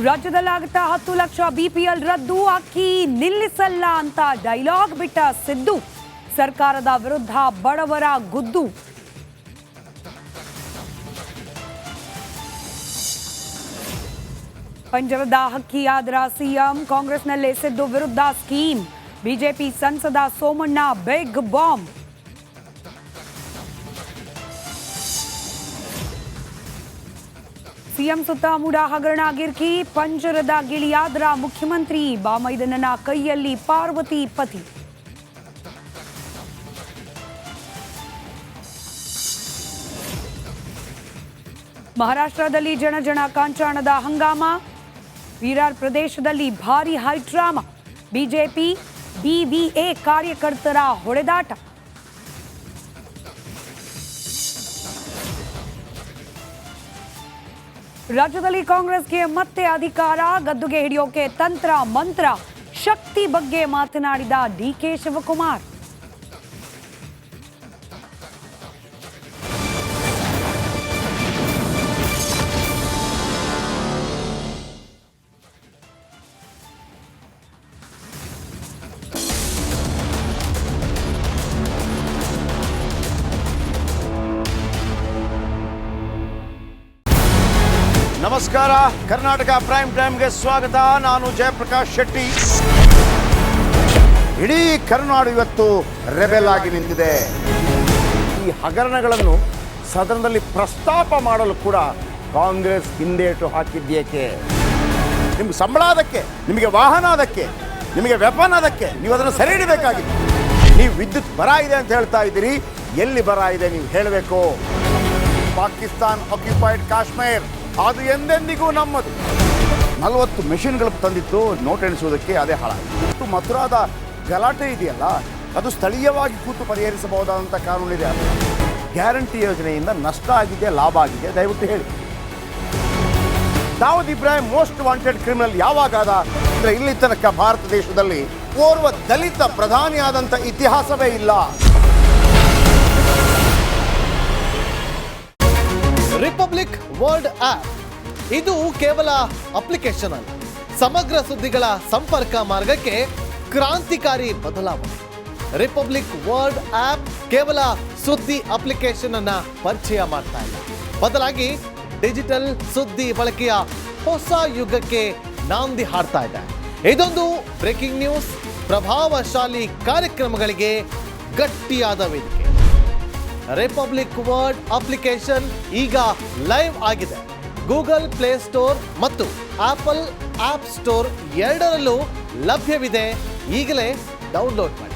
ರಾಜ್ಯದಲ್ಲಾಗುತ್ತಾ 10 lakh BPL ರದ್ದು, ಅಕ್ಕಿ ನಿಲ್ಲಿಸಲ್ಲ ಅಂತ ಡೈಲಾಗ್ ಬಿಟ್ಟ ಸಿದ್ದು, ಸರ್ಕಾರದ ವಿರುದ್ಧ ಬಡವರ ಗುದ್ದು. ಪಂಜರದ ಹಕ್ಕಿಯಾದ್ರ ಸಿಎಂ, ಕಾಂಗ್ರೆಸ್ನಲ್ಲೇ ಸಿದ್ದು ವಿರುದ್ಧ ಸ್ಕೀಮ್, ಬಿಜೆಪಿ ಸಂಸದ ಸೋಮಣ್ಣ ಬಿಗ್ ಬಾಂಬ್. ಸಿಎಂ ಸುತ್ತ ಮೂಡ ಹಗರಣ ಗಿರ್ಕಿ, ಪಂಜರದ ಗಿಳಿಯಾದ್ರ ಮುಖ್ಯಮಂತ್ರಿ, ಬಾಮೈದನನ ಕೈಯಲ್ಲಿ ಪಾರ್ವತಿ ಪತಿ. ಮಹಾರಾಷ್ಟ್ರದಲ್ಲಿ ಜನ ಕಾಂಚಾಣದ ಹಂಗಾಮ, ವಿರಾರ್ ಪ್ರದೇಶದಲ್ಲಿ ಭಾರೀ ಹೈಡ್ರಾಮ, ಬಿಜೆಪಿ ಬಿವಿಎ ಕಾರ್ಯಕರ್ತರ ಹೊಡೆದಾಟ. ರಾಜ್ಯದಲ್ಲಿ ಕಾಂಗ್ರೆಸ್ಗೆ ಮತ್ತೆ ಅಧಿಕಾರ, ಗದ್ದುಗೆ ಹಿಡಿಯೋಕೆ ತಂತ್ರ ಮಂತ್ರ, ಶಕ್ತಿ ಬಗ್ಗೆ ಮಾತನಾಡಿದ ಡಿಕೆ ಶಿವಕುಮಾರ್. ನಮಸ್ಕಾರ, ಕರ್ನಾಟಕ ಪ್ರೈಮ್ ಟೈಮ್ಗೆ ಸ್ವಾಗತ. ನಾನು ಜಯಪ್ರಕಾಶ್ ಶೆಟ್ಟಿ. ಇಡೀ ಕರ್ನಾಡು ಇವತ್ತು ರೆಬೆಲ್ ಆಗಿ ನಿಂತಿದೆ. ಈ ಹಗರಣಗಳನ್ನು ಸದನದಲ್ಲಿ ಪ್ರಸ್ತಾಪ ಮಾಡಲು ಕೂಡ ಕಾಂಗ್ರೆಸ್ ಹಿಂದೇಟು ಹಾಕಿದ್ದೇಕೆ? ನಿಮ್ಗೆ ಸಂಬಳ ಅದಕ್ಕೆ, ನಿಮಗೆ ವಾಹನ ಅದಕ್ಕೆ, ನಿಮಗೆ ವೆಪನ್ ಅದಕ್ಕೆ, ನೀವು ಅದನ್ನು ಸೆರೆ ಹಿಡಿಬೇಕಾಗಿತ್ತು. ನೀವು ವಿದ್ಯುತ್ ಬರ ಇದೆ ಅಂತ ಹೇಳ್ತಾ ಇದ್ದೀರಿ, ಎಲ್ಲಿ ಬರ ಇದೆ ನೀವು ಹೇಳಬೇಕು. ಪಾಕಿಸ್ತಾನ್ ಆಕ್ಯುಪೈಡ್ ಕಾಶ್ಮೀರ್ ಅದು ಎಂದೆಂದಿಗೂ ನಮ್ಮದು. 40 ಮೆಷಿನ್ಗಳು ತಂದಿತ್ತು ನೋಟ್ ಎಣಿಸುವುದಕ್ಕೆ, ಅದೇ ಹಾಳಾಯಿತು. ಮಥುರಾದ ಗಲಾಟೆ ಇದೆಯಲ್ಲ, ಅದು ಸ್ಥಳೀಯವಾಗಿ ಕೂತು ಪರಿಹರಿಸಬಹುದಾದಂಥ ಕಾನೂನಿದೆ. ಗ್ಯಾರಂಟಿ ಯೋಜನೆಯಿಂದ ನಷ್ಟ ಆಗಿದೆ, ಲಾಭ ಆಗಿದೆ, ದಯವಿಟ್ಟು ಹೇಳಿ. Dawood Ibrahim most wanted criminal ಯಾವಾಗಾದ ಅಂದರೆ ಇಲ್ಲಿ ತನಕ ಭಾರತ ದೇಶದಲ್ಲಿ ಓರ್ವ ದಲಿತ ಪ್ರಧಾನಿಯಾದಂಥ ಇತಿಹಾಸವೇ ಇಲ್ಲ. ರಿಪಬ್ಲಿಕ್ ವರ್ಲ್ಡ್ ಆಪ್ ಇದು ಕೇವಲ ಅಪ್ಲಿಕೇಶನ್ ಅಲ್ಲ, ಸಮಗ್ರ ಸುದ್ದಿಗಳ ಸಂಪರ್ಕ ಮಾರ್ಗಕ್ಕೆ ಕ್ರಾಂತಿಕಾರಿ ಬದಲಾವಣೆ. ರಿಪಬ್ಲಿಕ್ ವರ್ಲ್ಡ್ ಆಪ್ ಕೇವಲ ಸುದ್ದಿ ಅಪ್ಲಿಕೇಶನ್ ಅನ್ನ ಪರಿಚಯ ಮಾಡ್ತಾ ಇಲ್ಲ, ಬದಲಾಗಿ ಡಿಜಿಟಲ್ ಸುದ್ದಿ ಬಳಕೆಯ ಹೊಸ ಯುಗಕ್ಕೆ ನಾಂದಿ ಹಾಡ್ತಾ ಇದೆ. ಇದೊಂದು ಬ್ರೇಕಿಂಗ್ ನ್ಯೂಸ್, ಪ್ರಭಾವಶಾಲಿ ಕಾರ್ಯಕ್ರಮಗಳಿಗೆ ಗಟ್ಟಿಯಾದ ವೇದಿಕೆ. ರಿಪಬ್ಲಿಕ್ ವರ್ಲ್ಡ್ ಅಪ್ಲಿಕೇಶನ್ ಈಗ ಲೈವ್ ಆಗಿದೆ. ಗೂಗಲ್ ಪ್ಲೇ ಸ್ಟೋರ್ ಮತ್ತು ಆಪಲ್ ಆಪ್ ಸ್ಟೋರ್ ಎರಡರಲ್ಲೂ ಲಭ್ಯವಿದೆ. ಈಗಲೇ ಡೌನ್ಲೋಡ್ ಮಾಡಿ.